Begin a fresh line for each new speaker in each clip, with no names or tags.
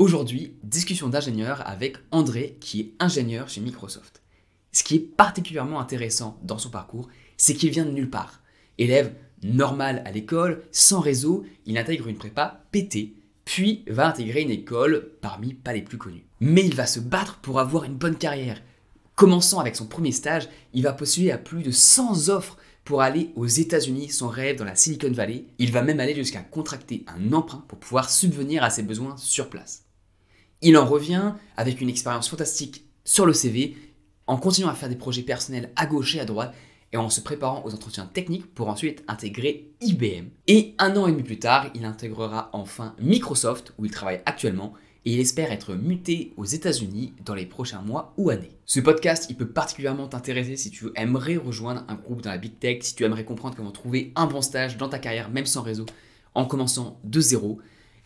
Aujourd'hui, discussion d'ingénieur avec André qui est ingénieur chez Microsoft. Ce qui est particulièrement intéressant dans son parcours, c'est qu'il vient de nulle part. Élève normal à l'école, sans réseau, il intègre une prépa pétée, puis va intégrer une école parmi pas les plus connues. Mais il va se battre pour avoir une bonne carrière. Commençant avec son premier stage, il va postuler à plus de 100 offres pour aller aux États-Unis, son rêve dans la Silicon Valley. Il va même aller jusqu'à contracter un emprunt pour pouvoir subvenir à ses besoins sur place. Il en revient avec une expérience fantastique sur le CV, en continuant à faire des projets personnels à gauche et à droite, et en se préparant aux entretiens techniques pour ensuite intégrer IBM. Et 1 an et demi plus tard, il intégrera enfin Microsoft, où il travaille actuellement, et il espère être muté aux États-Unis dans les prochains mois ou années. Ce podcast, il peut particulièrement t'intéresser si tu aimerais rejoindre un groupe dans la Big Tech, si tu aimerais comprendre comment trouver un bon stage dans ta carrière, même sans réseau, en commençant de zéro.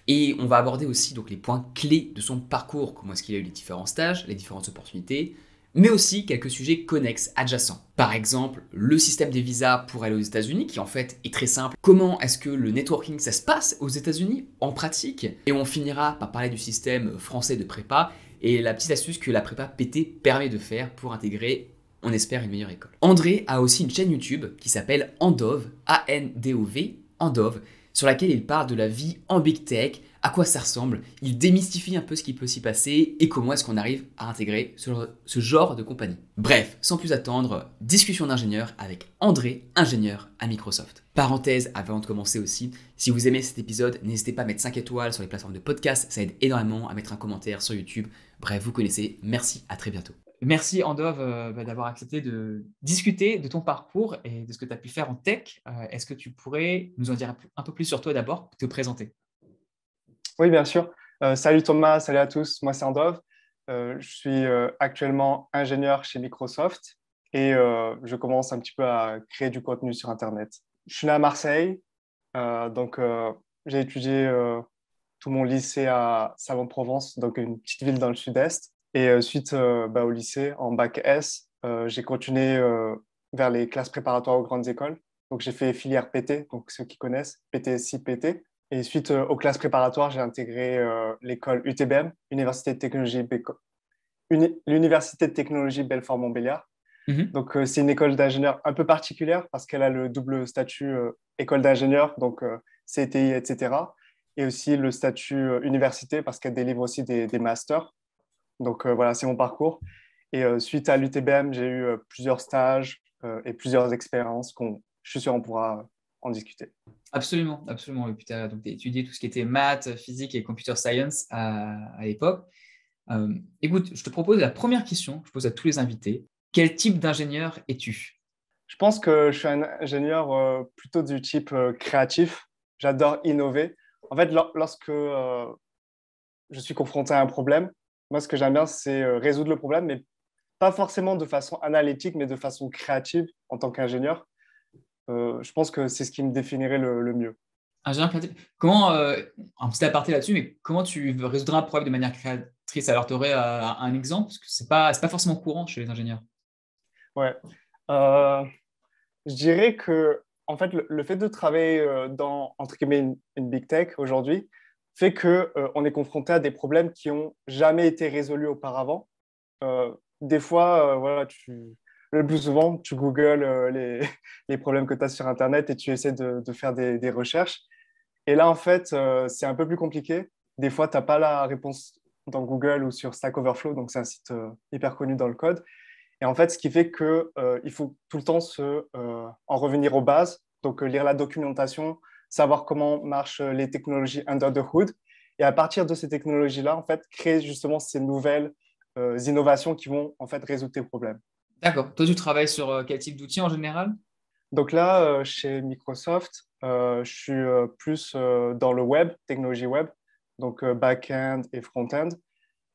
Et on va aborder aussi donc les points clés de son parcours, comment est-ce qu'il a eu les différents stages, les différentes opportunités, mais aussi quelques sujets connexes, adjacents. Par exemple, le système des visas pour aller aux États-Unis, qui en fait est très simple. Comment est-ce que le networking, ça se passe aux États-Unis en pratique? Et on finira par parler du système français de prépa et la petite astuce que la prépa PT permet de faire pour intégrer, on espère, une meilleure école. André a aussi une chaîne YouTube qui s'appelle Andov, A-N-D-O-V, Andov, sur laquelle il parle de la vie en Big Tech, à quoi ça ressemble, il démystifie un peu ce qui peut s'y passer et comment est-ce qu'on arrive à intégrer ce genre de compagnie. Bref, sans plus attendre, discussion d'ingénieur avec André, ingénieur à Microsoft. Parenthèse avant de commencer aussi, si vous aimez cet épisode, n'hésitez pas à mettre 5 étoiles sur les plateformes de podcast, ça aide énormément, à mettre un commentaire sur YouTube. Bref, vous connaissez, merci, à très bientôt. Merci Andov d'avoir accepté de discuter de ton parcours et de ce que tu as pu faire en tech. Est-ce que tu pourrais nous en dire un peu plus sur toi d'abord, te présenter?
Oui, bien sûr. Salut Thomas, salut à tous. Moi, c'est Andov. Je suis actuellement ingénieur chez Microsoft et je commence un petit peu à créer du contenu sur Internet. Je suis né à Marseille, donc j'ai étudié tout mon lycée à Salon-de-Provence, donc une petite ville dans le sud-est. Et suite au lycée, en bac S, j'ai continué vers les classes préparatoires aux grandes écoles. Donc j'ai fait filière PT, donc ceux qui connaissent, PTSI, PT. Et suite aux classes préparatoires, j'ai intégré l'école UTBM, l'Université de technologie Belfort-Montbéliard.
Mhm.
Donc, c'est une école d'ingénieur un peu particulière parce qu'elle a le double statut école d'ingénieur, donc CTI, etc. Et aussi le statut université parce qu'elle délivre aussi des masters. Donc, voilà, c'est mon parcours. Et suite à l'UTBM, j'ai eu plusieurs stages et plusieurs expériences je suis sûr on pourra en discuter.
Absolument, absolument. Et puis tu as donc étudié tout ce qui était maths, physique et computer science à l'époque. Écoute, je te propose la première question que je pose à tous les invités. Quel type d'ingénieur es-tu?
Je pense que je suis un ingénieur plutôt du type créatif. J'adore innover. En fait, lorsque je suis confronté à un problème, moi, ce que j'aime bien, c'est résoudre le problème, mais pas forcément de façon analytique, mais de façon créative en tant qu'ingénieur. Je pense que c'est ce qui me définirait le mieux.
Ingénieur créatif. Comment, un petit aparté là-dessus, mais comment tu résoudras un problème de manière créatrice? Alors, tu aurais un exemple? Parce que c'est pas forcément courant chez les ingénieurs.
Ouais. Euh, je dirais que, en fait, le fait de travailler dans, entre guillemets, une big tech aujourd'hui fait que on est confronté à des problèmes qui ont jamais été résolus auparavant. Des fois, voilà, le plus souvent, tu googles les problèmes que tu as sur Internet et tu essaies de faire des recherches. Et là, en fait, c'est un peu plus compliqué. Des fois, tu n'as pas la réponse dans Google ou sur Stack Overflow, donc c'est un site hyper connu dans le code. Et en fait, ce qui fait que il faut tout le temps en revenir aux bases, donc lire la documentation, savoir comment marchent les technologies under the hood, et à partir de ces technologies-là, en fait, créer justement ces nouvelles innovations qui vont en fait résoudre tes problèmes.
D'accord. Toi, tu travailles sur quel type d'outils en général?
Donc là, chez Microsoft, je suis plus dans le web, technologie web, donc back-end et front-end.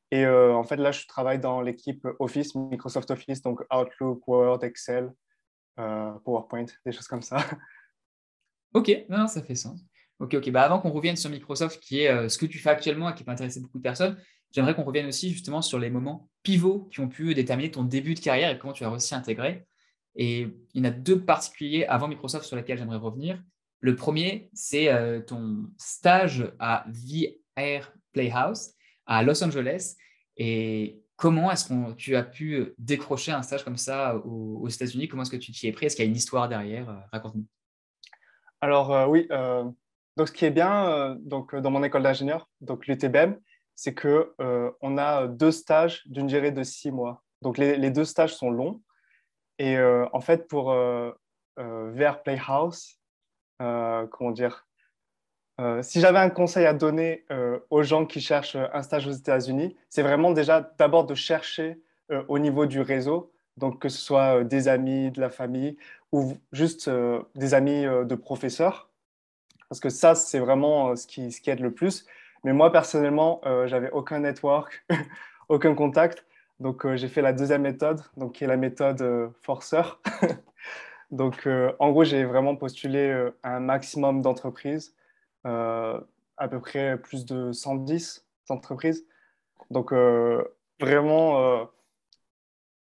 Et en fait, là, je travaille dans l'équipe Office, Microsoft Office, donc Outlook, Word, Excel, PowerPoint, des choses comme ça.
Ok, non, ça fait sens. Ok, ok. Bah, avant qu'on revienne sur Microsoft, qui est ce que tu fais actuellement et qui peut intéresser beaucoup de personnes, j'aimerais qu'on revienne aussi justement sur les moments pivots qui ont pu déterminer ton début de carrière et comment tu as réussi à intégrer. Et il y en a deux particuliers avant Microsoft sur lesquels j'aimerais revenir. Le premier, c'est ton stage à VR Playhouse. à Los Angeles. Et comment est-ce que tu as pu décrocher un stage comme ça aux États-Unis? Comment est-ce que tu t'y es pris? Est-ce qu'il y a une histoire derrière? Raconte-nous.
Alors oui, donc ce qui est bien dans mon école d'ingénieur, donc l'UTBM, c'est que on a deux stages d'une durée de 6 mois. Donc les deux stages sont longs. Et en fait, pour VR Playhouse, comment dire, si j'avais un conseil à donner aux gens qui cherchent un stage aux États-Unis, c'est vraiment déjà d'abord de chercher au niveau du réseau, donc que ce soit des amis, de la famille ou juste des amis de professeurs, parce que ça, c'est vraiment ce qui aide le plus. Mais moi, personnellement, j'avais aucun network, aucun contact, donc j'ai fait la deuxième méthode, donc qui est la méthode forceur. Donc, en gros, j'ai vraiment postulé à un maximum d'entreprises, euh, à peu près plus de 110 entreprises. Donc, vraiment,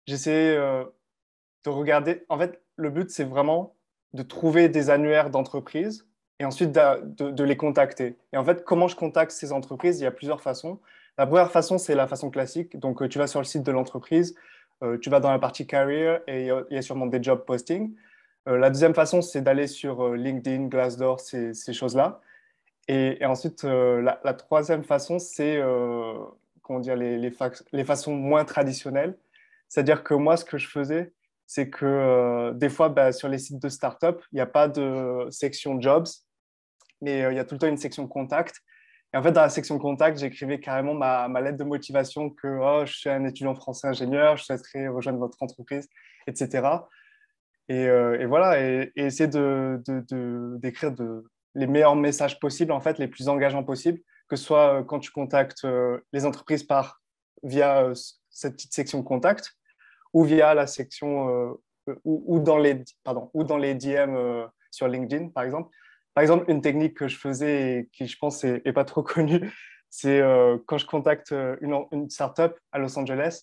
j'essaie de regarder. En fait, le but, c'est vraiment de trouver des annuaires d'entreprises et ensuite de les contacter. Et en fait, comment je contacte ces entreprises? Il y a plusieurs façons. La première façon, c'est la façon classique. Donc, tu vas sur le site de l'entreprise, tu vas dans la partie career et il y a sûrement des job postings. La deuxième façon, c'est d'aller sur LinkedIn, Glassdoor, ces choses-là. Et ensuite, la troisième façon, c'est comment dire, les façons moins traditionnelles. C'est-à-dire que moi, ce que je faisais, c'est que des fois, bah, sur les sites de start-up, il n'y a pas de section jobs, mais il y a tout le temps une section contact. Et en fait, dans la section contact, j'écrivais carrément ma lettre de motivation que oh, je suis un étudiant français ingénieur, je souhaiterais rejoindre votre entreprise, etc. Et voilà, et essayer d'écrire les meilleurs messages possibles, en fait, les plus engageants possibles, que ce soit quand tu contactes les entreprises via cette petite section contact ou via la section ou dans les DM sur LinkedIn, par exemple. Par exemple, une technique que je faisais et qui, je pense, est pas trop connue, c'est quand je contacte une startup à Los Angeles,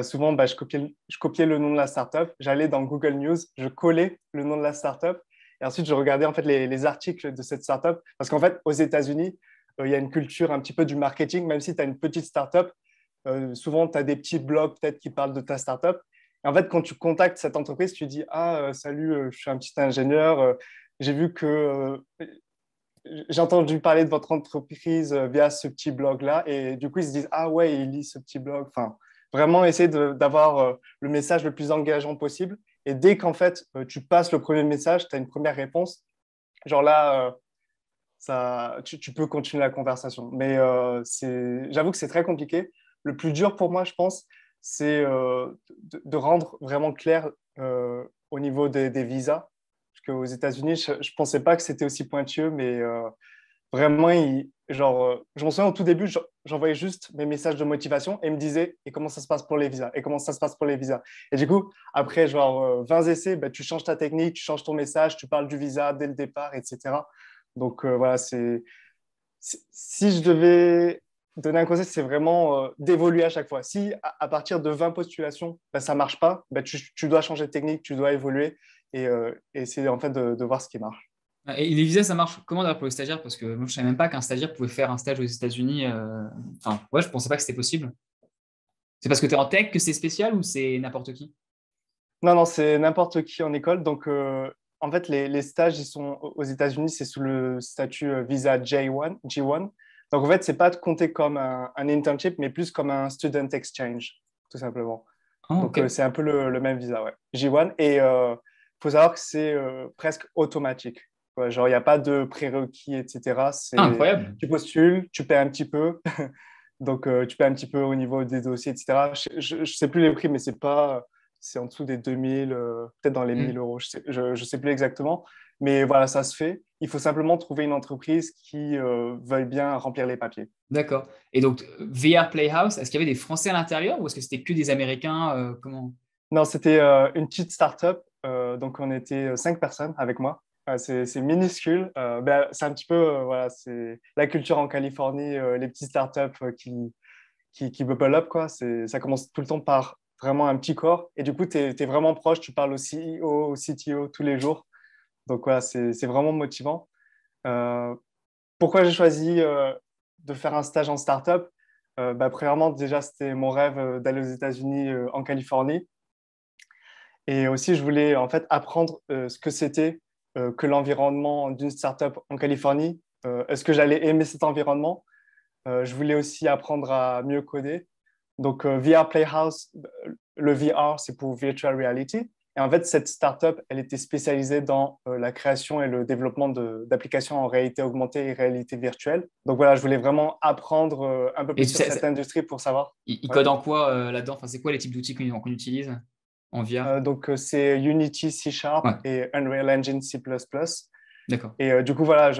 souvent, bah, je copiais le nom de la startup, j'allais dans Google News, je collais le nom de la startup et ensuite je regardais en fait les articles de cette startup parce qu'en fait, aux États-Unis, il y a une culture un petit peu du marketing, même si tu as une petite startup, souvent tu as des petits blogs peut-être qui parlent de ta startup. Et en fait, quand tu contactes cette entreprise, tu dis ah, salut, je suis un petit ingénieur, j'ai vu que j'ai entendu parler de votre entreprise via ce petit blog-là. Et du coup, ils se disent, ah ouais, il lit ce petit blog. Enfin, vraiment essayer d'avoir le message le plus engageant possible. Et dès qu'en fait, tu passes le premier message, tu as une première réponse, genre là, tu peux continuer la conversation. Mais j'avoue que c'est très compliqué. Le plus dur pour moi, je pense, c'est de rendre vraiment clair au niveau des visas. Parce qu'aux États-Unis, je ne pensais pas que c'était aussi pointueux, mais vraiment, genre, je m'en souviens au tout début, j'envoyais juste mes messages de motivation et il me disait et comment ça se passe pour les visas et comment ça se passe pour les visas. Et du coup, après genre 20 essais, bah, tu changes ta technique, tu changes ton message, tu parles du visa dès le départ, etc. Donc voilà, si je devais donner un conseil, c'est vraiment d'évoluer à chaque fois. Si à partir de 20 postulations, bah, ça ne marche pas, bah, tu dois changer de technique, tu dois évoluer et essayer en fait de voir ce qui marche.
Et les visas, ça marche comment d'ailleurs pour les stagiaires? Parce que moi, je ne savais même pas qu'un stagiaire pouvait faire un stage aux États-Unis. Enfin, ouais, je ne pensais pas que c'était possible. C'est parce que tu es en tech que c'est spécial ou c'est n'importe qui?
Non, non, c'est n'importe qui en école. Donc, en fait, les stages, ils sont aux États-Unis, c'est sous le statut visa J1, G1. Donc, en fait, c'est pas compté comme un internship, mais plus comme un student exchange, tout simplement.
Ah,
Donc,
ok.
c'est un peu le même visa, ouais. J1. Et faut savoir que c'est presque automatique. Ouais, genre, il n'y a pas de prérequis, etc.
Ah, incroyable.
Tu postules, tu paies un petit peu. Donc, tu paies un petit peu au niveau des dossiers, etc. Je ne sais plus les prix, mais c'est en dessous des 2000, peut-être dans les
Hmm.
1000 euros. Je sais plus exactement. Mais voilà, ça se fait. Il faut simplement trouver une entreprise qui veuille bien remplir les papiers.
D'accord. Et donc, VR Playhouse, est-ce qu'il y avait des Français à l'intérieur ou est-ce que c'était que des Américains? Comment?
Non, c'était une petite start-up. Donc, on était 5 personnes avec moi. C'est minuscule. Ben, c'est un petit peu, voilà, c'est la culture en Californie, les petites start-up qui bubble up, quoi. Ça commence tout le temps par vraiment un petit corps. Et du coup, tu es vraiment proche. Tu parles au CEO, au CTO tous les jours. Donc, voilà, c'est vraiment motivant. Euh, Pourquoi j'ai choisi de faire un stage en start-up? Premièrement, déjà, c'était mon rêve d'aller aux États-Unis, en Californie. Et aussi, je voulais en fait apprendre ce que c'était que l'environnement d'une startup en Californie. Est-ce que j'allais aimer cet environnement? Je voulais aussi apprendre à mieux coder. Donc, VR Playhouse, le VR, c'est pour Virtual Reality. Et en fait, cette startup, elle était spécialisée dans la création et le développement d'applications en réalité augmentée et réalité virtuelle. Donc voilà, je voulais vraiment apprendre un peu
Et
plus sur cette industrie pour savoir.
il
Ouais.
code en quoi là-dedans? Enfin, c'est quoi les types d'outils qu'on utilise en VR?
C'est Unity C Sharp
Ouais,
et Unreal Engine C++.
d'accord.
Et du coup, voilà,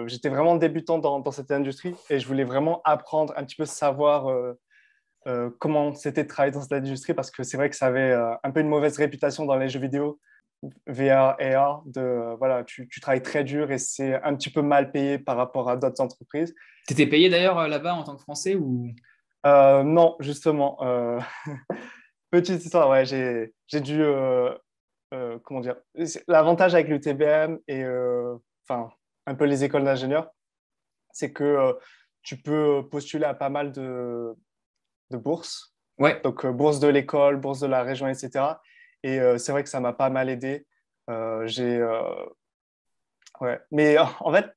j'étais vraiment débutant dans cette industrie et je voulais vraiment apprendre un petit peu savoir comment c'était de travailler dans cette industrie parce que c'est vrai que ça avait un peu une mauvaise réputation dans les jeux vidéo, VR, AR, voilà, tu travailles très dur et c'est un petit peu mal payé par rapport à d'autres entreprises.
T'étais payé d'ailleurs là-bas en tant que Français ou...
Non, justement, petite histoire, ouais, j'ai dû, comment dire, l'avantage avec l'UTBM et enfin, un peu les écoles d'ingénieurs, c'est que tu peux postuler à pas mal de bourses.
Ouais.
Donc, bourse de l'école, bourse de la région, etc. Et c'est vrai que ça m'a pas mal aidé. J'ai, ouais. Mais en fait,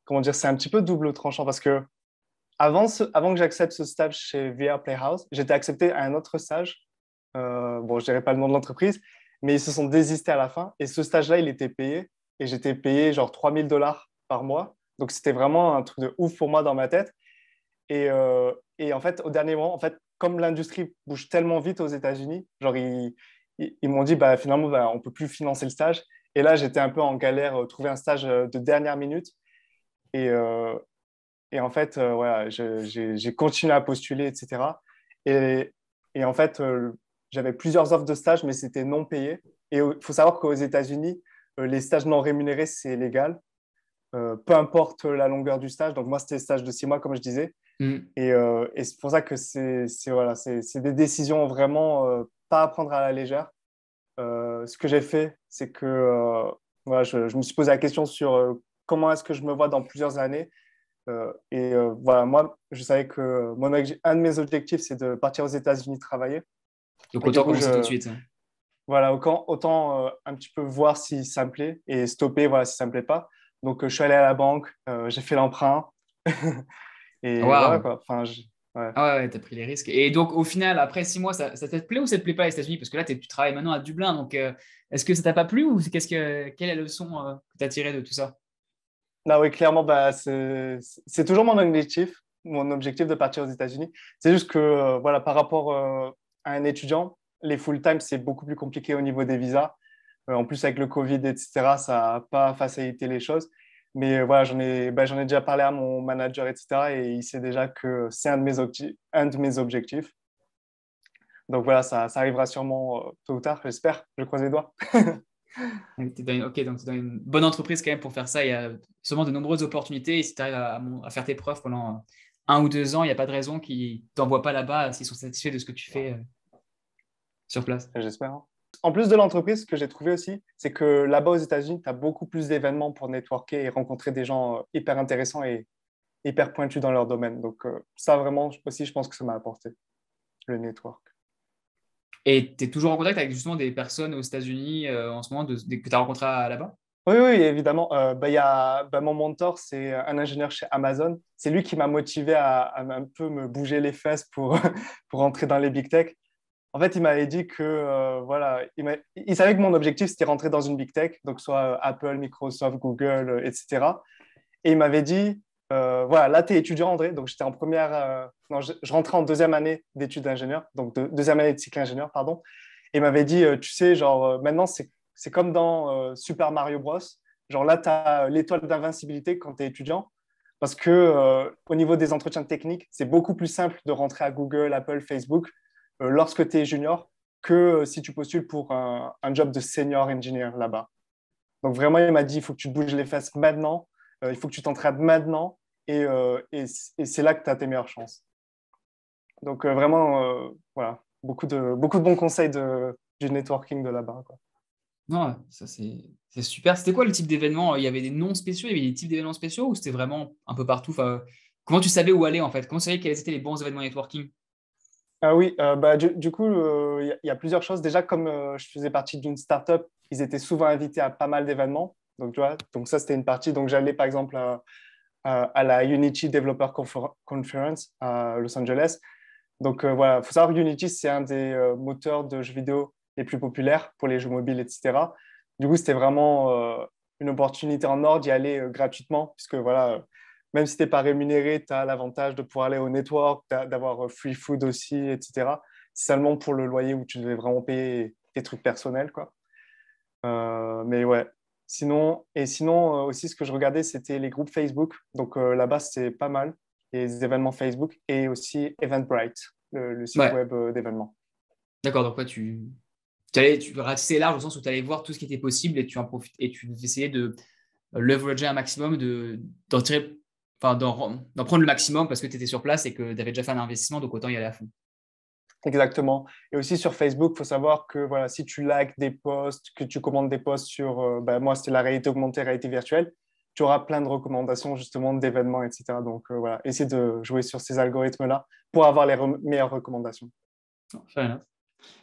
comment dire, c'est un petit peu double tranchant parce que avant que j'accepte ce stage chez VR Playhouse, j'étais accepté à un autre stage. Bon, je dirais pas le nom de l'entreprise, mais ils se sont désistés à la fin. Et ce stage-là, il était payé. Et j'étais payé genre $3 000 par mois. Donc, c'était vraiment un truc de ouf pour moi dans ma tête. Et en fait, au dernier moment, en fait, comme l'industrie bouge tellement vite aux États-Unis, genre ils m'ont dit bah, finalement, bah, on peut plus financer le stage. Et là, j'étais un peu en galère, trouver un stage de dernière minute. Et, euh, et en fait, voilà, j'ai continué à postuler, etc. Et, et en fait, j'avais plusieurs offres de stage, mais c'était non payé. Et il faut savoir qu'aux États-Unis, les stages non rémunérés, c'est légal, peu importe la longueur du stage. Donc moi, c'était un stage de 6 mois, comme je disais.
Hmm.
Et c'est pour ça que voilà, c'est des décisions vraiment pas à prendre à la légère. Ce que j'ai fait, c'est que voilà, je me suis posé la question sur comment est-ce que je me vois dans plusieurs années. Voilà, moi, je savais que un de mes objectifs, c'est de partir aux États-Unis travailler.
Donc
Et du
autant
coup,
commencer tout de suite.
voilà, autant un petit peu voir si ça me plaît et stopper voilà, si ça me plaît pas. Donc, je suis allé à la banque, j'ai fait l'emprunt. Et voilà,
Waouh!
quoi. Enfin, ouais.
Ah ouais, t'as pris les risques. Et donc, au final, après 6 mois, ça te plaît ou ça te plaît pas les États-Unis? Parce que là, tu travailles maintenant à Dublin. Donc, est-ce que ça t'a pas plu ou quelle est la leçon que t'as tirée de tout ça?
Là, oui, clairement, bah, c'est toujours mon objectif de partir aux États-Unis. C'est juste que, voilà, par rapport à un étudiant, les full-time, c'est beaucoup plus compliqué au niveau des visas. En plus, avec le Covid, etc., ça n'a pas facilité les choses. Mais voilà, j'en ai déjà parlé à mon manager, etc., et il sait déjà que c'est un de mes objectifs. Donc voilà, ça arrivera sûrement tôt ou tard, j'espère. Je croise les doigts.
Ok, donc t'es dans une bonne entreprise quand même pour faire ça. Il y a sûrement de nombreuses opportunités. Et si tu arrives à faire tes preuves pendant 1 ou 2 ans, il n'y a pas de raison qu'ils t'envoient pas là-bas s'ils sont satisfaits de ce que tu fais sur place.
J'espère, hein. En plus de l'entreprise, ce que j'ai trouvé aussi, c'est que là-bas aux États-Unis, tu as beaucoup plus d'événements pour networker et rencontrer des gens hyper intéressants et hyper pointus dans leur domaine. Donc ça, vraiment, aussi, je pense que ça m'a apporté, le network.
Et tu es toujours en contact avec justement des personnes aux États-Unis en ce moment que tu as rencontrées là-bas?
Oui, oui, évidemment. Il y a, mon mentor, c'est un ingénieur chez Amazon. C'est lui qui m'a motivé à un peu me bouger les fesses pour, pour rentrer dans les big tech. En fait, il m'avait dit que voilà, il savait que mon objectif, c'était rentrer dans une big tech, donc soit Apple, Microsoft, Google, etc. Et il m'avait dit, voilà, là, tu es étudiant, André. Donc, j'étais en première, non, je rentrais en deuxième année d'études d'ingénieur, donc deuxième année de cycle ingénieur, pardon. Et il m'avait dit, tu sais, genre, maintenant, c'est comme dans Super Mario Bros. Genre, là, tu as l'étoile d'invincibilité quand tu es étudiant. Parce que au niveau des entretiens techniques, c'est beaucoup plus simple de rentrer à Google, Apple, Facebook lorsque tu es junior que si tu postules pour un job de senior engineer là-bas. Donc vraiment, il m'a dit, il faut que tu te bouges les fesses maintenant, il faut que tu t'entraînes maintenant, et c'est là que tu as tes meilleures chances. Donc vraiment, voilà, beaucoup de bons conseils du networking de là-bas, quoi.
Non, ça c'est super. C'était quoi le type d'événement? Il y avait des noms spéciaux, il y avait des types d'événements spéciaux ou c'était vraiment un peu partout? Enfin, Comment tu savais où aller en fait? Comment tu savais quels étaient les bons événements networking?
Ah oui, du coup, il y a plusieurs choses. Déjà, comme je faisais partie d'une startup, ils étaient souvent invités à pas mal d'événements. Donc, tu vois, donc ça, c'était une partie. Donc, j'allais par exemple à la Unity Conference à Los Angeles. Donc, voilà, il faut savoir que Unity, c'est un des moteurs de jeux vidéo les plus populaires pour les jeux mobiles, etc. Du coup, c'était vraiment une opportunité en or d'y aller gratuitement, puisque voilà, même si tu n'es pas rémunéré, tu as l'avantage de pouvoir aller au network, d'avoir free food aussi, etc. C'est seulement pour le loyer où tu devais vraiment payer tes trucs personnels, quoi. Mais ouais. Sinon, aussi, ce que je regardais, c'était les groupes Facebook. Donc là-bas, c'est pas mal, les événements Facebook et aussi Eventbrite, le site
Ouais,
web d'événements.
d'accord. Donc, ouais, tu ratissais large au sens où tu allais voir tout ce qui était possible et tu en profites et tu essayais de leverager un maximum, d'en tirer, enfin, d'en prendre le maximum parce que tu étais sur place et que tu avais déjà fait un investissement, donc autant y aller à fond.
Exactement. Et aussi sur Facebook, il faut savoir que voilà, si tu likes des posts, que tu commandes des posts sur, moi, c'était la réalité augmentée, réalité virtuelle, tu auras plein de recommandations justement d'événements, etc. Donc voilà, essaie de jouer sur ces algorithmes-là pour avoir les meilleures recommandations.
Fair enough.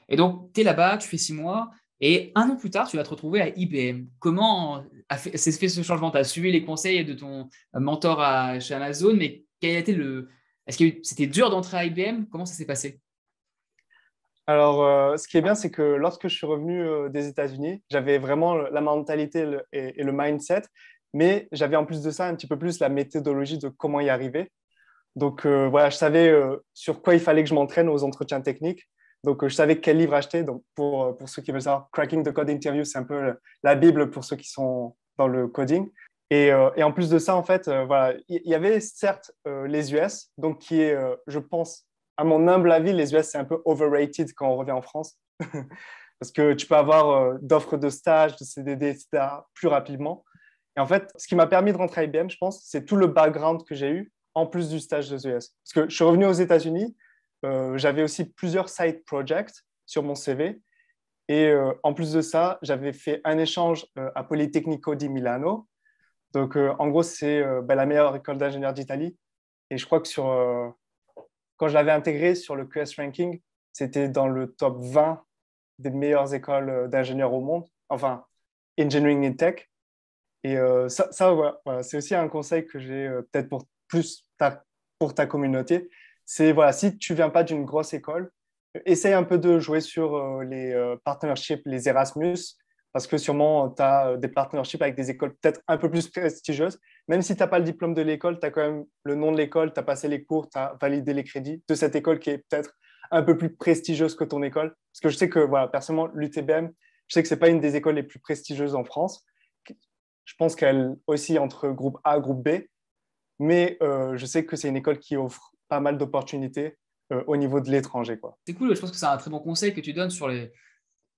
Et donc, tu es là-bas, tu fais 6 mois, et un an plus tard, tu vas te retrouver à IBM. Comment s'est fait ce changement? Tu as suivi les conseils de ton mentor chez Amazon, mais quel a été le. Est-ce que c'était dur d'entrer à IBM? Comment ça s'est passé?
Alors, ce qui est bien, c'est que lorsque je suis revenu des États-Unis, j'avais vraiment la mentalité et le mindset, mais j'avais en plus de ça un petit peu plus la méthodologie de comment y arriver. Donc, voilà, je savais sur quoi il fallait que je m'entraîne aux entretiens techniques. Donc, je savais quel livre acheter. Donc, pour ceux qui veulent savoir, Cracking the Code Interview, c'est un peu la Bible pour ceux qui sont dans le coding. Et en plus de ça, en fait, voilà, il y avait certes les US, donc qui est, je pense, à mon humble avis, les US, c'est un peu overrated quand on revient en France. Parce que tu peux avoir d'offres de stage, de CDD, etc., plus rapidement. Et en fait, ce qui m'a permis de rentrer à IBM, je pense, c'est tout le background que j'ai eu en plus du stage de US. Parce que je suis revenu aux États-Unis, j'avais aussi plusieurs side projects sur mon CV. Et en plus de ça, j'avais fait un échange à Politecnico di Milano. Donc, en gros, c'est la meilleure école d'ingénieur d'Italie. Et je crois que quand je l'avais intégré sur le QS Ranking, c'était dans le top 20 des meilleures écoles d'ingénieurs au monde. Enfin, Engineering and Tech. Et voilà, c'est aussi un conseil que j'ai peut-être pour ta communauté. C'est voilà, si tu viens pas d'une grosse école, essaye un peu de jouer sur les partnerships, les Erasmus, parce que sûrement tu as des partnerships avec des écoles peut-être un peu plus prestigieuses. Même si tu n'as pas le diplôme de l'école, tu as quand même le nom de l'école, tu as passé les cours, tu as validé les crédits de cette école qui est peut-être un peu plus prestigieuse que ton école. Parce que je sais que, voilà, personnellement, l'UTBM, je sais que ce n'est pas une des écoles les plus prestigieuses en France. Je pense qu'elle aussi entre groupe A et groupe B, mais je sais que c'est une école qui offre pas mal d'opportunités au niveau de l'étranger, quoi.
C'est cool, je pense que c'est un très bon conseil que tu donnes sur les.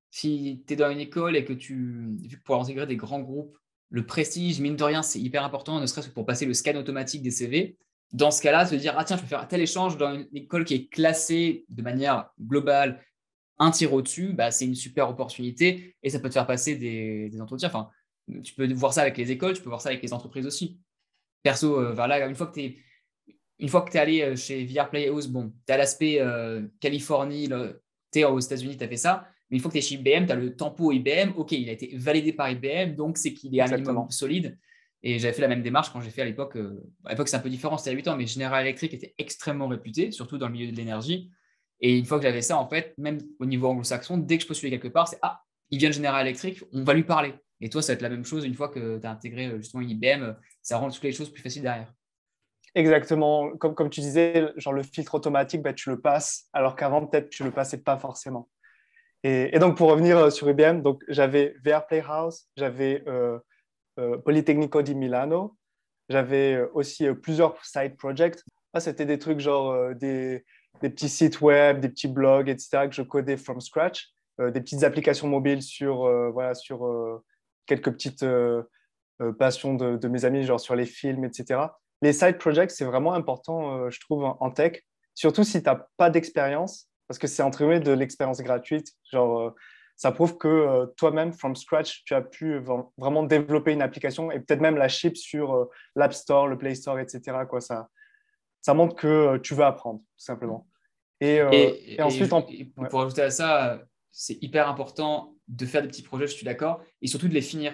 Si tu es dans une école et que vu que pour intégrer des grands groupes, le prestige, mine de rien, c'est hyper important, ne serait-ce que pour passer le scan automatique des CV. Dans ce cas-là, se dire, ah tiens, je peux faire un tel échange dans une école qui est classée de manière globale, un tir au-dessus, bah, c'est une super opportunité et ça peut te faire passer des entretiens. Enfin, tu peux voir ça avec les écoles, tu peux voir ça avec les entreprises aussi. Perso, voilà, une fois que tu es allé chez VR Playhouse, bon, tu as l'aspect Californie, tu es aux États-Unis, tu as fait ça. Mais une fois que tu es chez IBM, tu as le tempo IBM. OK, il a été validé par IBM, donc c'est qu'il est un minimum
Exactement.
solide. Et j'avais fait la même démarche quand j'ai fait à l'époque. À l'époque, c'est un peu différent, c'était il y a 8 ans, mais General Electric était extrêmement réputé, surtout dans le milieu de l'énergie. Et une fois que j'avais ça, en fait, même au niveau anglo-saxon, dès que je postulais quelque part, c'est ah, il vient de General Electric, on va lui parler. Et toi, ça va être la même chose une fois que tu as intégré justement IBM, ça rend toutes les choses plus faciles derrière.
Exactement. Comme tu disais, genre le filtre automatique, bah, tu le passes, alors qu'avant, peut-être, tu ne le passais pas forcément. Et donc, pour revenir sur IBM, donc, j'avais VR Playhouse, j'avais Politecnico di Milano, j'avais aussi plusieurs side projects. Ah, c'était des trucs genre des petits sites web, des petits blogs, etc., que je codais from scratch, des petites applications mobiles voilà, sur quelques petites passions de mes amis, genre sur les films, etc. Les side projects, c'est vraiment important, je trouve, en tech, surtout si tu n'as pas d'expérience, parce que c'est entre guillemets de l'expérience gratuite. Genre, ça prouve que toi-même, from scratch, tu as pu vraiment développer une application et peut-être même la ship sur l'App Store, le Play Store, etc. Quoi, ça montre que tu veux apprendre, tout simplement. Et ensuite,
Et
ouais.
pour ajouter à ça, c'est hyper important de faire des petits projets, je suis d'accord, et surtout de les finir.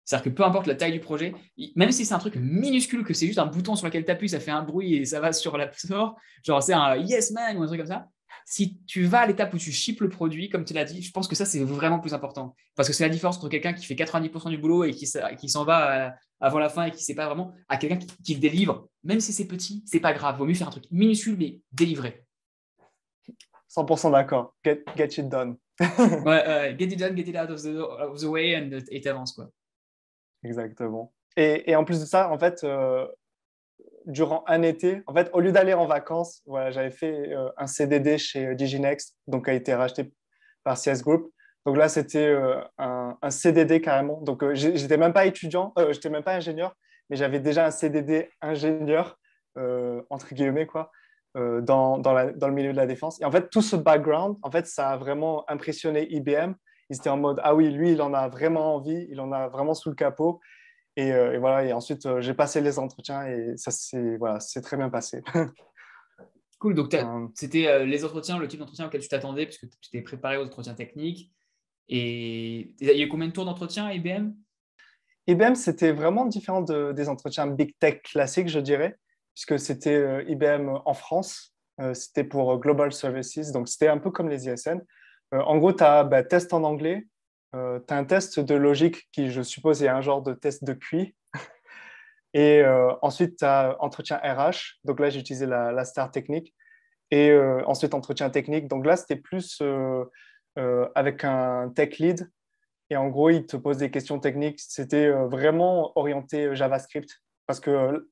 C'est-à-dire que peu importe la taille du projet, même si c'est un truc minuscule, que c'est juste un bouton sur lequel tu appuies, ça fait un bruit et ça va sur l'App Store, genre c'est un Yes Man ou un truc comme ça, si tu vas à l'étape où tu ships le produit, comme tu l'as dit, je pense que ça, c'est vraiment plus important. Parce que c'est la différence entre quelqu'un qui fait 90% du boulot et qui s'en va avant la fin et qui ne sait pas vraiment, à quelqu'un qui le délivre. Même si c'est petit, c'est pas grave. Vaut mieux faire un truc minuscule, mais délivré.
100% d'accord. Get it done.
Ouais, get it done, get it out of the way, et t'avances, quoi.
Exactement. Et en plus de ça, en fait, durant un été, en fait, au lieu d'aller en vacances, voilà, j'avais fait un CDD chez Diginext, donc a été racheté par CS Group. Donc là, c'était un CDD carrément. Donc, j'étais même pas étudiant, j'étais même pas ingénieur, mais j'avais déjà un CDD ingénieur, entre guillemets, quoi, dans le milieu de la défense. Et en fait, tout ce background, en fait, ça a vraiment impressionné IBM. Ils étaient en mode, ah oui, lui, il en a vraiment envie, il en a vraiment sous le capot. Et voilà, et ensuite, j'ai passé les entretiens et ça, c'est très bien passé.
Cool, donc
Euh,
c'était les entretiens, le type d'entretien auquel tu t'attendais, puisque tu t'es préparé aux entretiens techniques. Et il y a eu combien de tours d'entretien à IBM?
IBM, c'était vraiment différent des entretiens Big Tech classiques, je dirais, puisque c'était IBM en France, c'était pour Global Services, donc c'était un peu comme les ISN. En gros, tu as test en anglais, tu as un test de logique qui, je suppose, est un genre de test de QI, et ensuite, tu as entretien RH, donc là, j'ai utilisé la star technique, et ensuite, entretien technique, donc là, c'était plus avec un tech lead. Et en gros, il te pose des questions techniques. C'était vraiment orienté JavaScript. Parce que,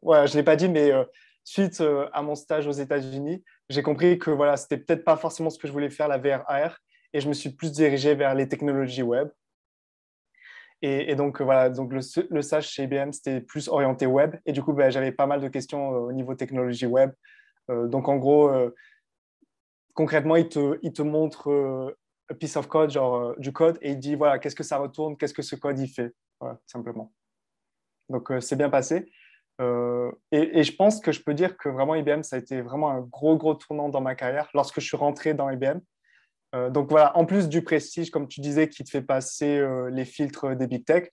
ouais, je ne l'ai pas dit, mais suite à mon stage aux États-Unis, j'ai compris que voilà, c'était peut-être pas forcément ce que je voulais faire, la VR AR. Et je me suis plus dirigé vers les technologies web. Et donc, voilà, donc le stage chez IBM, c'était plus orienté web. Et du coup, ben, j'avais pas mal de questions au niveau technologie web. Donc, en gros, concrètement, il te montre a piece of code, genre du code, et il dit, voilà, qu'est-ce que ça retourne, qu'est-ce que ce code il fait, voilà, simplement. Donc, c'est bien passé. Et je pense que je peux dire que vraiment IBM, ça a été vraiment un gros, gros tournant dans ma carrière lorsque je suis rentré dans IBM. Donc voilà, en plus du prestige, comme tu disais, qui te fait passer les filtres des big tech,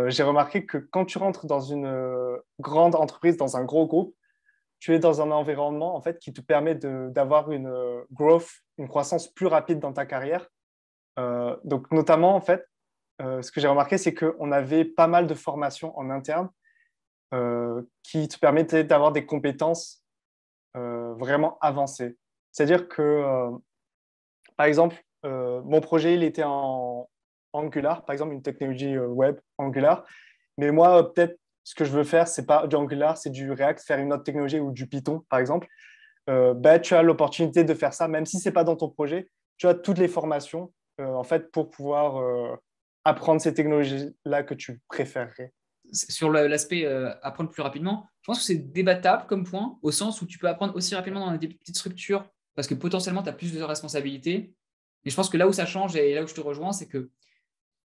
j'ai remarqué que quand tu rentres dans une grande entreprise, dans un gros groupe, tu es dans un environnement en fait qui te permet d'avoir une growth, une croissance plus rapide dans ta carrière. Donc notamment en fait, ce que j'ai remarqué, c'est qu'on avait pas mal de formations en interne qui te permettaient d'avoir des compétences vraiment avancées. C'est-à-dire que, par exemple, mon projet, il était en Angular, par exemple, une technologie web Angular. Mais moi, peut-être, ce que je veux faire, c'est pas du Angular, c'est du React, faire une autre technologie ou du Python, par exemple. Tu as l'opportunité de faire ça, même si c'est pas dans ton projet. Tu as toutes les formations, en fait, pour pouvoir apprendre ces technologies-là que tu préférerais.
Sur l'aspect apprendre plus rapidement, je pense que c'est débattable comme point, au sens où tu peux apprendre aussi rapidement dans des petites structures, parce que potentiellement, tu as plus de responsabilités. Mais je pense que là où ça change et là où je te rejoins, c'est que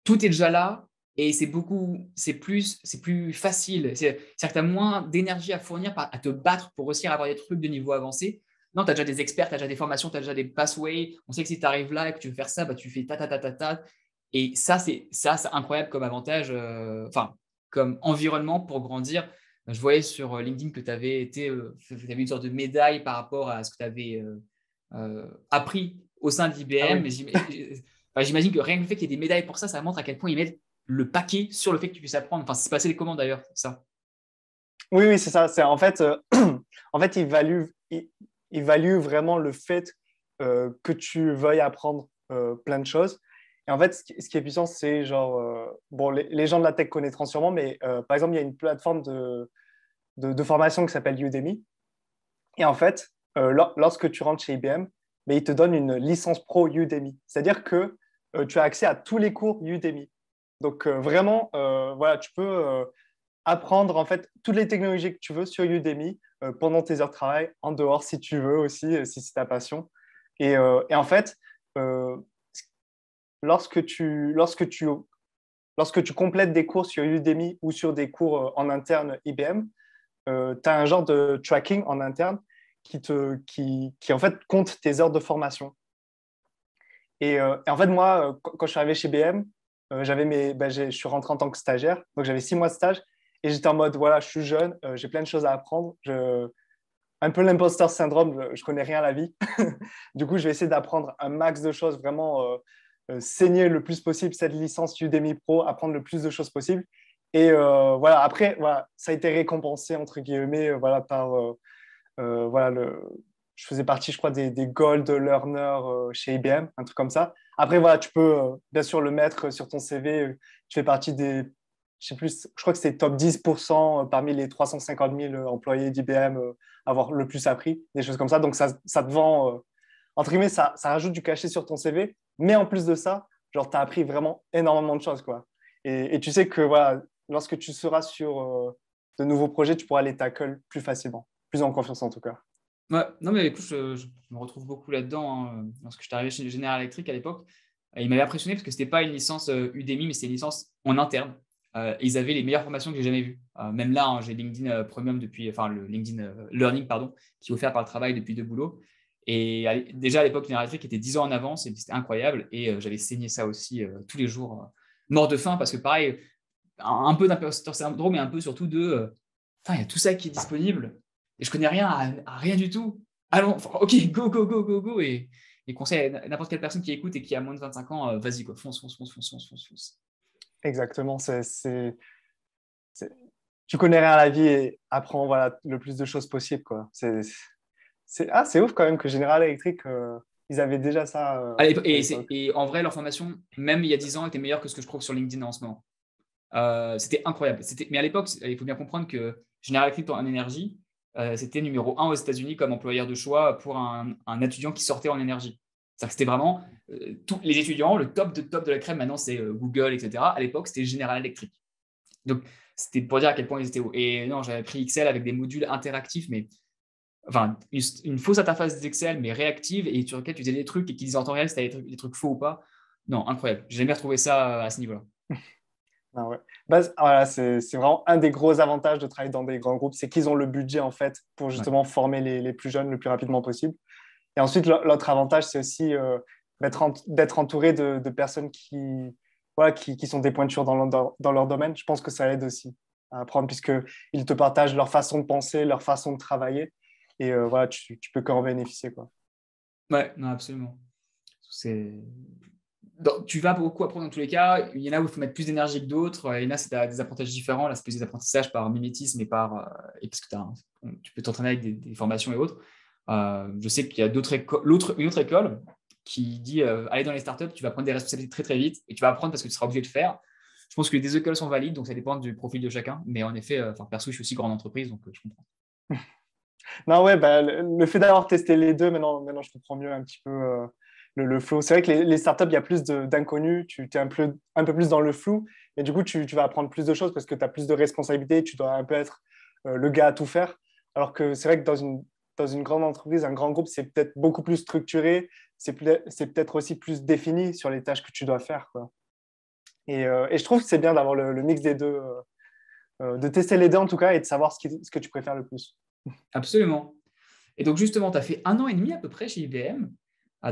tout est déjà là et c'est plus facile. C'est-à-dire que tu as moins d'énergie à fournir, à te battre pour réussir à avoir des trucs de niveau avancé. Non, tu as déjà des experts, tu as déjà des formations, tu as déjà des pathways. On sait que si tu arrives là et que tu veux faire ça, bah, tu fais ta, ta, ta, ta, ta. Et ça, c'est incroyable comme avantage, enfin, comme environnement pour grandir. Je voyais sur LinkedIn que tu avais une sorte de médaille par rapport à ce que tu avais appris au sein de
Ah
l'IBM.
oui.
Enfin, j'imagine que rien que le fait qu'il y ait des médailles pour ça, ça montre à quel point ils mettent le paquet sur le fait que tu puisses apprendre. Enfin, c'est passé les commandes d'ailleurs, ça.
Oui, oui, c'est ça. C'est, en fait, en fait, il value vraiment le fait que tu veuilles apprendre plein de choses. Et en fait, ce qui est puissant, c'est genre, bon, les gens de la tech connaîtront sûrement, mais par exemple, il y a une plateforme de formation qui s'appelle Udemy. Et en fait, lorsque tu rentres chez IBM, mais ils te donnent une licence pro Udemy. C'est-à-dire que tu as accès à tous les cours Udemy. Donc vraiment, voilà, tu peux apprendre en fait toutes les technologies que tu veux sur Udemy pendant tes heures de travail, en dehors si tu veux aussi, si c'est ta passion. Et en fait, euh, lorsque tu, lorsque tu, lorsque tu complètes des cours sur Udemy ou sur des cours en interne IBM, tu as un genre de tracking en interne qui en fait compte tes heures de formation. Et en fait, moi, quand je suis arrivé chez BM, je suis rentré en tant que stagiaire, donc j'avais 6 mois de stage et j'étais en mode, voilà, je suis jeune, j'ai plein de choses à apprendre. Un peu l'imposteur syndrome, je connais rien à la vie. Du coup, je vais essayer d'apprendre un max de choses, vraiment saigner le plus possible cette licence Udemy Pro, apprendre le plus de choses possible. Et voilà, après, voilà, ça a été récompensé, entre guillemets, voilà, voilà, je faisais partie, je crois, des Gold Learners chez IBM, un truc comme ça. Après, voilà, tu peux bien sûr le mettre sur ton CV. Tu fais partie je sais plus, je crois que c'est top 10% parmi les 350 000 employés d'IBM avoir le plus appris, des choses comme ça. Donc, ça te vend, entre guillemets, ça rajoute du cachet sur ton CV. Mais en plus de ça, genre, tu as appris vraiment énormément de choses, quoi. Et tu sais que, voilà, lorsque tu seras sur de nouveaux projets, tu pourras les tackle plus facilement, plus en confiance en tout cas.
Ouais, non, mais écoute, je me retrouve beaucoup là-dedans, hein. Lorsque je suis arrivé chez General Electric à l'époque, il m'avait impressionné parce que c'était pas une licence Udemy, mais c'était une licence en interne. Et ils avaient les meilleures formations que j'ai jamais vues. Même là, hein, j'ai LinkedIn Premium depuis, enfin le LinkedIn Learning, pardon, qui est offert par le travail depuis 2 boulots. Et déjà à l'époque, General Electric était 10 ans en avance et c'était incroyable. Et j'avais saigné ça aussi tous les jours, mort de faim, parce que pareil, un peu d'imposteur syndrome, mais un peu surtout il y a tout ça qui est disponible et je connais rien à rien du tout. Allons, ok, go, go, go, go, go. Et conseil à n'importe quelle personne qui écoute et qui a moins de 25 ans, vas-y, quoi, fonce, fonce, fonce, fonce, fonce, fonce, fonce.
Exactement. C'est- Tu connais rien à la vie et apprends voilà, le plus de choses possible, quoi. C'est ouf quand même que General Electric, ils avaient déjà ça à l'époque.
Et en vrai, leur formation, même il y a 10 ans, était meilleure que ce que je trouve sur LinkedIn en ce moment. C'était incroyable. Mais à l'époque, il faut bien comprendre que General Electric en énergie, c'était numéro 1 aux États-Unis comme employeur de choix pour un étudiant qui sortait en énergie. C'est-à-dire que c'était vraiment tous les étudiants, le top de la crème. Maintenant, c'est Google, etc. À l'époque, c'était General Electric. Donc, c'était pour dire à quel point ils étaient hauts. Et non, j'avais pris Excel avec des modules interactifs, mais enfin, une fausse interface d'Excel, mais réactive, et sur laquelle tu faisais des trucs et qui disaient en temps réel si tu avais des trucs faux ou pas. Non, incroyable. J'ai jamais retrouvé ça à ce niveau-là.
Ah ouais. Voilà, c'est vraiment un des gros avantages de travailler dans des grands groupes, c'est qu'ils ont le budget en fait pour
Ouais.
justement former les plus jeunes le plus rapidement possible. Et ensuite, l'autre avantage, c'est aussi d'être entouré de personnes voilà, qui sont des pointures dans leur domaine. Je pense que ça aide aussi à apprendre puisqu'ils te partagent leur façon de penser, leur façon de travailler. Et voilà, tu peux qu'en bénéficier, quoi.
Ouais, non, absolument. C'est... Tu vas beaucoup apprendre dans tous les cas. Il y en a où il faut mettre plus d'énergie que d'autres. Il y en a, c'est des apprentissages différents. Là, c'est plus des apprentissages par mimétisme et parce que tu peux t'entraîner avec des formations et autres. Je sais qu'il y a une autre école qui dit allez dans les startups, tu vas prendre des responsabilités très très vite et tu vas apprendre parce que tu seras obligé de faire. Je pense que les deux écoles sont valides, donc ça dépend du profil de chacun. Mais en effet, perso, je suis aussi grande entreprise, donc je comprends.
Non, ouais, bah, le fait d'avoir testé les deux, maintenant je comprends mieux un petit peu le flow. C'est vrai que les startups, il y a plus d'inconnus, tu es un peu plus dans le flou, et du coup, tu vas apprendre plus de choses parce que tu as plus de responsabilités, tu dois un peu être le gars à tout faire. Alors que c'est vrai que dans une grande entreprise, un grand groupe, c'est peut-être beaucoup plus structuré, c'est peut-être aussi plus défini sur les tâches que tu dois faire, quoi. Et je trouve que c'est bien d'avoir le mix des deux, de tester les deux en tout cas, et de savoir ce que tu préfères le plus.
Absolument. Et donc, justement, tu as fait 1 an et demi à peu près chez IBM.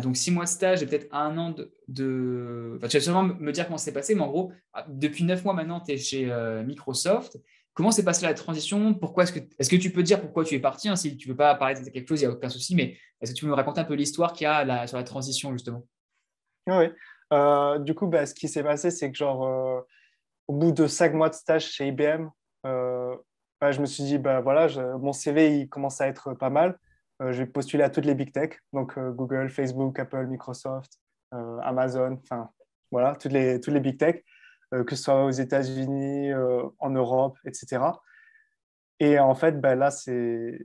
Donc, 6 mois de stage et peut-être 1 an Enfin, tu vas sûrement me dire comment ça s'est passé, mais en gros, depuis 9 mois maintenant, tu es chez Microsoft. Comment s'est passée la transition? Pourquoi est-ce que tu peux dire pourquoi tu es parti, hein? Si tu ne veux pas parler de quelque chose, il n'y a aucun souci, mais est-ce que tu peux me raconter un peu l'histoire qu'il y a sur la transition, justement?
Ah oui. Du coup, bah, ce qui s'est passé, c'est que genre, au bout de 5 mois de stage chez IBM, bah, je me suis dit, bah, voilà, mon CV il commence à être pas mal. Je vais postuler à toutes les big tech, donc Google, Facebook, Apple, Microsoft, Amazon, enfin voilà, toutes les big tech, que ce soit aux États-Unis, en Europe, etc. Et en fait, bah, là, il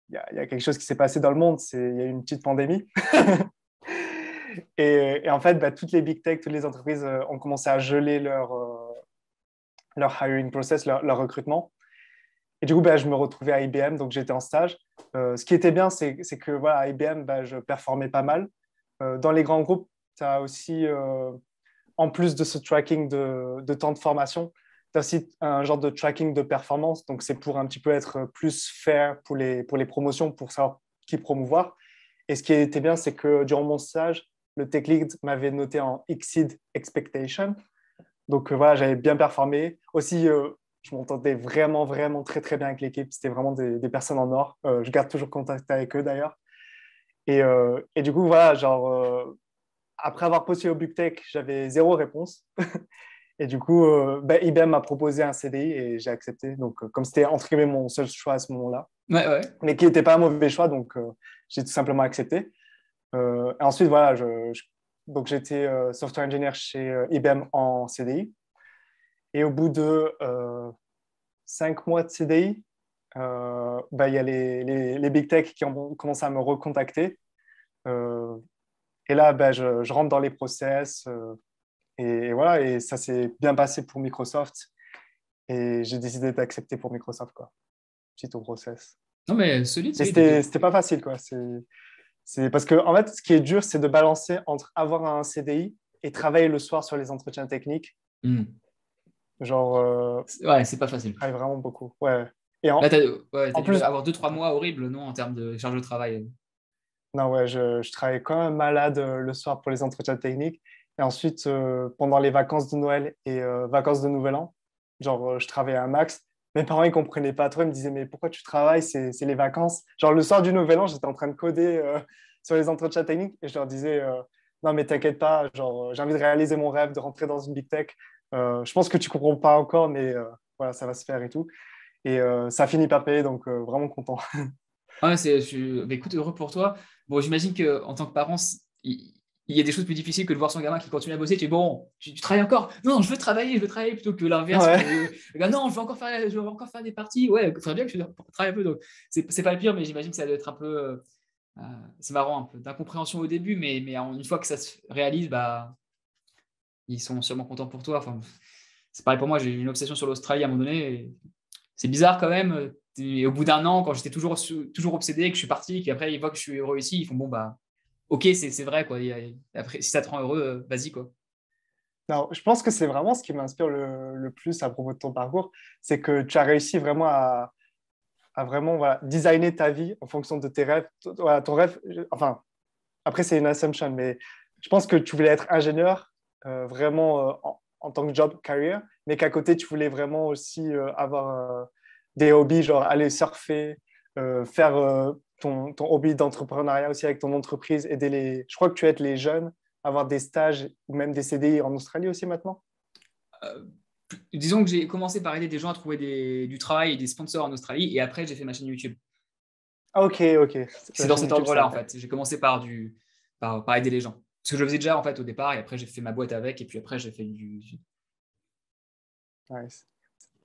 y a quelque chose qui s'est passé dans le monde, il y a eu une petite pandémie. Et en fait, bah, toutes les big tech, toutes les entreprises ont commencé à geler leur hiring process, leur recrutement. Et du coup, bah, je me retrouvais à IBM, donc j'étais en stage. Ce qui était bien, c'est que voilà, à IBM, bah, je performais pas mal. Dans les grands groupes, tu as aussi, en plus de ce tracking de temps de formation, as aussi un genre de tracking de performance. Donc, c'est pour un petit peu être plus fair pour les promotions, pour savoir qui promouvoir. Et ce qui était bien, c'est que durant mon stage, le tech lead m'avait noté en exceed expectation. Donc, voilà, j'avais bien performé. Aussi, je m'entendais vraiment, vraiment très, très bien avec l'équipe. C'était vraiment des personnes en or. Je garde toujours contact avec eux, d'ailleurs. Et du coup, voilà, genre, après avoir postulé au BugTech, j'avais zéro réponse. Et du coup, IBM m'a proposé un CDI et j'ai accepté. Donc, comme c'était entre guillemets mon seul choix à ce moment-là,
Ouais, ouais.
mais qui n'était pas un mauvais choix, donc j'ai tout simplement accepté. Et ensuite, voilà, donc j'étais software engineer chez IBM en CDI. Et au bout de 5 mois de CDI, il y a les big tech qui ont commencé à me recontacter. Euh, et là, je rentre dans les process. Et voilà, et ça s'est bien passé pour Microsoft. Et j'ai décidé d'accepter pour Microsoft, quoi, suite au process.
Non, mais solide,
Mais
solide.
c'était pas facile, quoi. C'est parce que, en fait, ce qui est dur, c'est de balancer entre avoir un CDI et travailler le soir sur les entretiens techniques.
Hmm.
Genre,
Ouais, c'est pas facile.
je travaille vraiment beaucoup. Ouais. Et
Là, t'as
en
dû
plus,
avoir 2-3 mois horribles, non, en termes de charge de travail.
non, ouais, je travaille quand même malade le soir pour les entretiens techniques. Et ensuite, pendant les vacances de Noël et vacances de Nouvel An, genre, je travaillais un max. Mes parents, ils comprenaient pas trop. Ils me disaient, mais pourquoi tu travailles? C'est les vacances. Genre, le soir du Nouvel An, j'étais en train de coder sur les entretiens techniques et je leur disais, non, mais t'inquiète pas, genre, j'ai envie de réaliser mon rêve, de rentrer dans une big tech. Je pense que tu comprends pas encore, mais voilà, ça va se faire et tout. Et ça finit par payer, donc vraiment content.
Ouais, bah, écoute, heureux pour toi. Bon, j'imagine qu'en tant que parent, il y a des choses plus difficiles que de voir son gamin qui continue à bosser. Tu dis, bon, tu travailles encore? Non, je veux travailler plutôt que l'inverse.
Ouais.
Le gars, non, je veux encore faire des parties. Ouais, il faudrait bien que tu travailles un peu. Donc, c'est pas le pire, mais j'imagine que ça doit être un peu. C'est marrant, un peu d'incompréhension au début, mais une fois que ça se réalise, bah, ils sont sûrement contents pour toi. Enfin, c'est pareil pour moi, j'ai eu une obsession sur l'Australie à un moment donné. C'est bizarre quand même. Et au bout d'un an, quand j'étais toujours obsédé, que je suis parti, qu'après ils voient que je suis heureux ici, ils font bon, bah, ok, c'est vrai, quoi. Après, si ça te rend heureux, vas-y, quoi.
Non, je pense que c'est vraiment ce qui m'inspire le plus à propos de ton parcours, c'est que tu as réussi vraiment à vraiment voilà, designer ta vie en fonction de tes rêves. Voilà, ton rêve, enfin, après c'est une assumption, mais je pense que tu voulais être ingénieur vraiment en tant que job career, mais qu'à côté tu voulais vraiment aussi avoir des hobbies, genre aller surfer, faire ton hobby d'entrepreneuriat aussi avec ton entreprise, aider les. Je crois que tu aides les jeunes, avoir des stages ou même des CDI en Australie aussi maintenant.
Euh, Disons que j'ai commencé par aider des gens à trouver du travail et des sponsors en Australie, et après, j'ai fait ma chaîne YouTube.
Ah, ok, ok.
C'est
La
dans
chaîne
cet
YouTube, c'est
ordre-là, en
après.
fait. J'ai commencé par aider les gens. Ce que je faisais déjà, en fait, au départ, et après, j'ai fait ma boîte avec, et puis après, j'ai fait du.
Ouais, c'est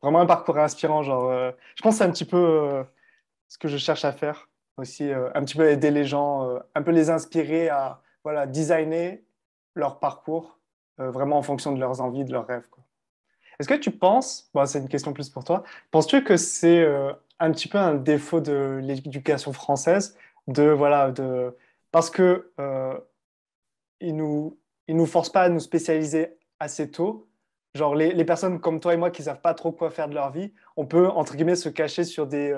vraiment un parcours inspirant. Genre, je pense que c'est un petit peu ce que je cherche à faire aussi, un petit peu aider les gens, un peu les inspirer à voilà, designer leur parcours vraiment en fonction de leurs envies, de leurs rêves, quoi. Est-ce que tu penses, bon, c'est une question plus pour toi, penses-tu que c'est un petit peu un défaut de l'éducation française voilà, parce que ils nous, ils nous forcent pas à nous spécialiser assez tôt. Genre, les personnes comme toi et moi qui savent pas trop quoi faire de leur vie, on peut, entre guillemets, se cacher sur des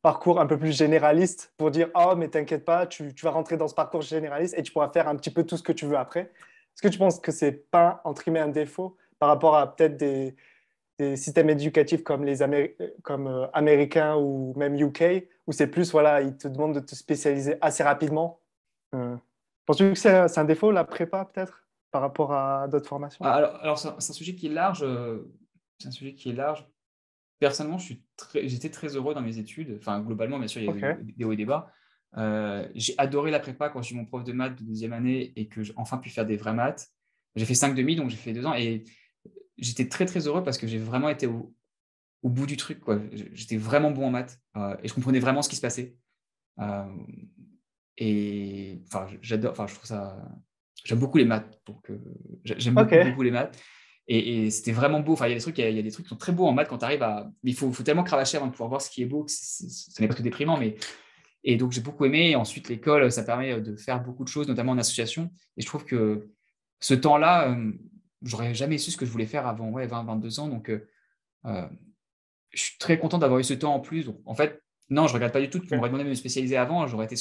parcours un peu plus généralistes pour dire, oh, mais t'inquiète pas, tu vas rentrer dans ce parcours généraliste et tu pourras faire un petit peu tout ce que tu veux après. Est-ce que tu penses que c'est pas, entre guillemets, un défaut par rapport à peut-être des systèmes éducatifs comme comme américains ou même UK, où c'est plus, voilà, ils te demandent de te spécialiser assez rapidement? Euh, Penses-tu que c'est un défaut, la prépa, peut-être, par rapport à d'autres formations?
Alors c'est un sujet qui est large. C'est un sujet qui est large. Personnellement, j'étais très heureux dans mes études. Enfin, globalement, bien sûr, il y a
Ok,
eu des hauts et des bas. J'ai adoré la prépa quand j'ai eu mon prof de maths de deuxième année et que j'ai enfin pu faire des vraies maths. J'ai fait 5 demi, donc j'ai fait 2 ans. Et j'étais très, très heureux parce que j'ai vraiment été au bout du truc, quoi. J'étais vraiment bon en maths et je comprenais vraiment ce qui se passait. Euh, et enfin, j'adore, enfin, je trouve ça. J'aime beaucoup les maths. Donc, j'aime
ok.
beaucoup, beaucoup les maths. Et c'était vraiment beau. Enfin, il y a des trucs qui sont très beaux en maths quand tu arrives à. Mais faut tellement cravacher avant de pouvoir voir ce qui est beau que ce n'est pas tout déprimant. Et donc, j'ai beaucoup aimé. Et ensuite, l'école, ça permet de faire beaucoup de choses, notamment en association. Et je trouve que ce temps-là, j'aurais jamais su ce que je voulais faire avant ouais, 20, 22 ans. Donc, Euh, je suis très content d'avoir eu ce temps en plus. Donc, en fait, non, je regrette pas du tout. Tu
Ok.
m'aurais demandé de me spécialiser avant, j'aurais été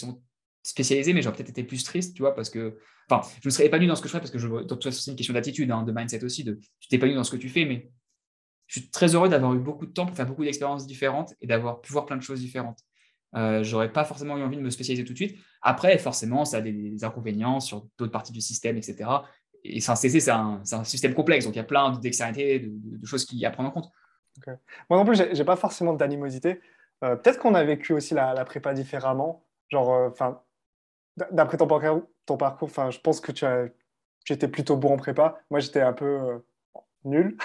spécialisé, mais j'aurais peut-être été plus triste, tu vois, parce que, enfin, je me serais épanoui dans ce que je fais, parce que de toute façon, c'est une question d'attitude, hein, de mindset aussi, tu t'épanouis dans ce que tu fais, mais je suis très heureux d'avoir eu beaucoup de temps pour faire beaucoup d'expériences différentes et d'avoir pu voir plein de choses différentes. J'aurais pas forcément eu envie de me spécialiser tout de suite. Après, forcément, ça a des inconvénients sur d'autres parties du système, etc. Et c'est un CC, c'est un système complexe, donc il y a plein d'externalités, de choses qui à prendre en compte.
Ok. Moi non plus, j'ai pas forcément d'animosité. Peut-être qu'on a vécu aussi la prépa différemment. Genre, enfin, d'après ton parcours, enfin, je pense que tu étais plutôt bon en prépa. Moi, j'étais un peu nul.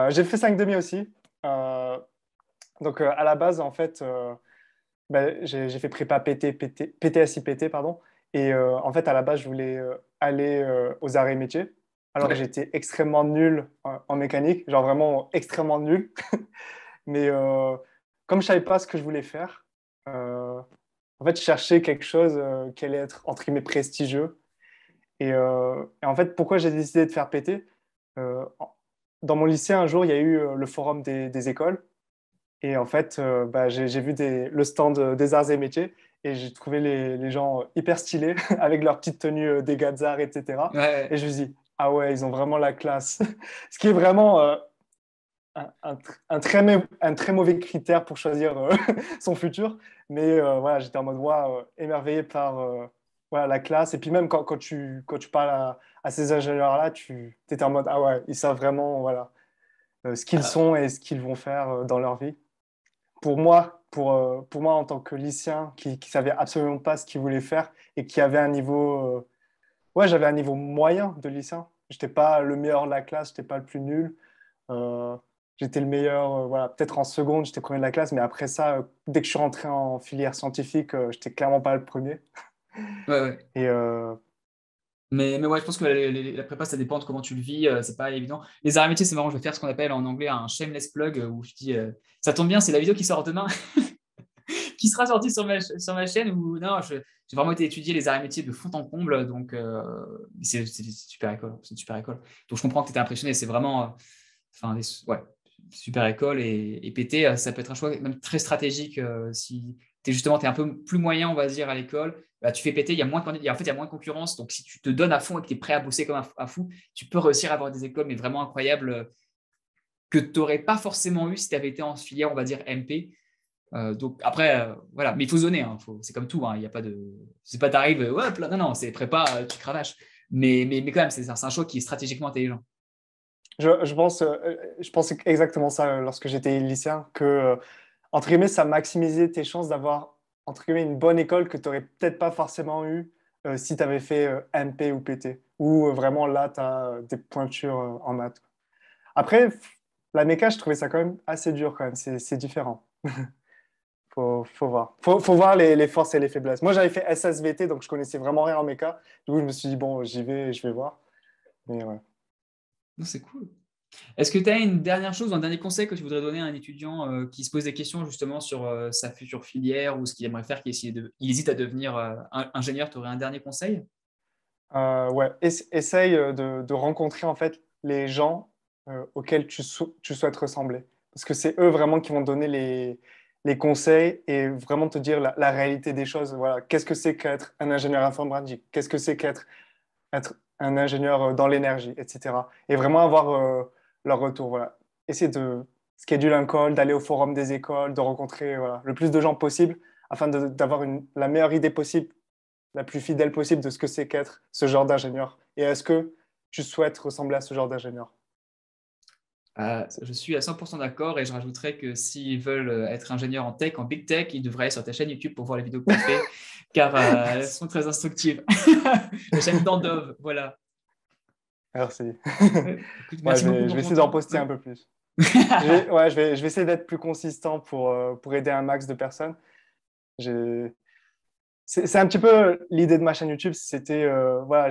J'ai fait 5 demi aussi. Euh, donc, à la base, en fait, ben, j'ai fait prépa PTSI PT, pardon. Et en fait, à la base, je voulais aller aux arts et métiers. Alors,
Ouais.
j'étais extrêmement nul en mécanique, genre vraiment extrêmement nul. Mais comme je savais pas ce que je voulais faire, en fait, je cherchais quelque chose qui allait être, entre guillemets, prestigieux. Et en fait, pourquoi j'ai décidé de faire PT? Euh, dans mon lycée, un jour, il y a eu le forum des écoles. Et en fait, bah, j'ai vu le stand des arts et métiers et j'ai trouvé les gens hyper stylés avec leurs petites tenues des Gazards, etc. Et
Ouais.
je me suis dit, ah ouais, ils ont vraiment la classe. Ce qui est vraiment un très mauvais critère pour choisir son futur. Mais voilà, j'étais en mode, waouh, émerveillé par voilà, la classe. Et puis même quand tu parles à ces ingénieurs-là, tu étais en mode, ah ouais, ils savent vraiment voilà, ce qu'ils sont et ce qu'ils vont faire dans leur vie. Pour moi, en tant que lycéen qui savait absolument pas ce qu'il voulait faire et qui avait un niveau, ouais, j'avais un niveau moyen de lycéen. J'étais pas le meilleur de la classe, j'étais pas le plus nul. Euh, J'étais le meilleur, voilà, peut-être en seconde, j'étais premier de la classe, mais après ça, dès que je suis rentré en filière scientifique, j'étais clairement pas le premier.
Ouais, ouais.
Et
Mais ouais, je pense que la prépa, ça dépend de comment tu le vis. C'est pas évident. Les arts et métiers, c'est marrant. Je vais faire ce qu'on appelle en anglais un shameless plug où je dis ça tombe bien, c'est la vidéo qui sort demain, qui sera sortie sur ma chaîne. Où non, j'ai vraiment été étudier les arts et métiers de fond en comble. Donc, c'est une super école. C'est une super école. Donc, je comprends que tu étais impressionné. C'est vraiment enfin, ouais, super école et PT, ça peut être un choix même très stratégique si tu es justement un peu plus moyen, on va dire, à l'école. Bah, tu fais PT, il y a moins en fait, il y a moins de concurrence. Donc, si tu te donnes à fond et que tu es prêt à bosser comme un fou, tu peux réussir à avoir des écoles, mais vraiment incroyables que tu n'aurais pas forcément eu si tu avais été en filière, on va dire, MP. Donc après, voilà, mais il faut zoner, hein, c'est comme tout, hein, il y a pas de. C'est pas t'arrives, ouais, non, non, c'est prépa, tu cravaches. Mais quand même, c'est un choix qui est stratégiquement intelligent.
je pense exactement ça lorsque j'étais lycéen, que, entre guillemets, ça maximisait tes chances d'avoir, entre guillemets, une bonne école que tu n'aurais peut-être pas forcément eu si tu avais fait MP ou PT, ou vraiment là, tu as des pointures en maths. Après, la méca, je trouvais ça quand même assez dur quand même, c'est différent. Faut voir. Faut voir les forces et les faiblesses. Moi, j'avais fait SSVT, donc je connaissais vraiment rien en méca. Du coup, je me suis dit, bon, j'y vais, je vais voir. Mais ouais.
Non, c'est cool. Est-ce que tu as une dernière chose, un dernier conseil que tu voudrais donner à un étudiant qui se pose des questions justement sur sa future filière ou ce qu'il aimerait faire, il hésite à devenir ingénieur, tu aurais un dernier conseil?
Ouais. Essaye de rencontrer en fait les gens auxquels tu souhaites ressembler. Parce que c'est eux vraiment qui vont te donner les conseils et vraiment te dire la réalité des choses. Voilà. Qu'est-ce que c'est qu'être un ingénieur informatique? Qu'est-ce que c'est être un ingénieur dans l'énergie, etc. Et vraiment avoir leur retour. Voilà. Essayer de schedule un call, d'aller au forum des écoles, de rencontrer voilà, le plus de gens possible afin d'avoir la meilleure idée possible, la plus fidèle possible de ce que c'est qu'être ce genre d'ingénieur. Et est-ce que tu souhaites ressembler à ce genre d'ingénieur?
Je suis à 100% d'accord et je rajouterais que s'ils veulent être ingénieurs en tech, en big tech, ils devraient aller sur ta chaîne YouTube pour voir les vidéos que tu fais car elles sont très instructives. La chaîne d'Andov, voilà.
Merci.
Écoute,
Ouais,
merci beaucoup
je
pour
vais
ton
essayer d'en
temps.
poster un
Ouais.
peu plus. Je vais essayer d'être plus consistant pour aider un max de personnes. J'ai- c'est un petit peu l'idée de ma chaîne YouTube, c'était, voilà,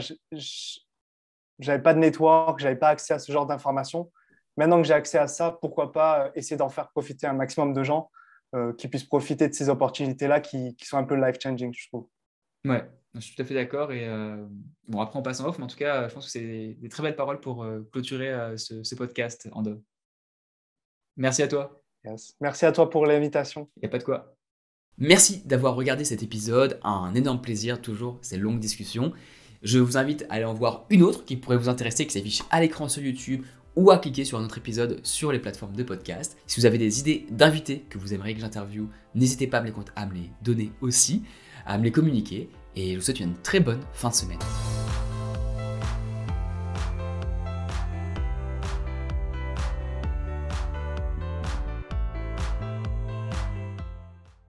j'avais pas de network, j'avais pas accès à ce genre d'informations. Maintenant que j'ai accès à ça, pourquoi pas essayer d'en faire profiter un maximum de gens qui puissent profiter de ces opportunités-là qui sont un peu life-changing, je trouve.
Ouais, je suis tout à fait d'accord. Et bon, après, on passe en off, mais en tout cas, je pense que c'est des très belles paroles pour clôturer ce podcast, Ando. Merci à toi.
Yes. Merci à toi pour l'invitation.
Il n'y a pas de quoi. Merci d'avoir regardé cet épisode. Un énorme plaisir, toujours, ces longues discussions. Je vous invite à aller en voir une autre qui pourrait vous intéresser, qui s'affiche à l'écran sur YouTube ou à cliquer sur un autre épisode sur les plateformes de podcast. Si vous avez des idées d'invités que vous aimeriez que j'interviewe, n'hésitez pas à me les donner aussi, à me les communiquer. Et je vous souhaite une très bonne fin de semaine.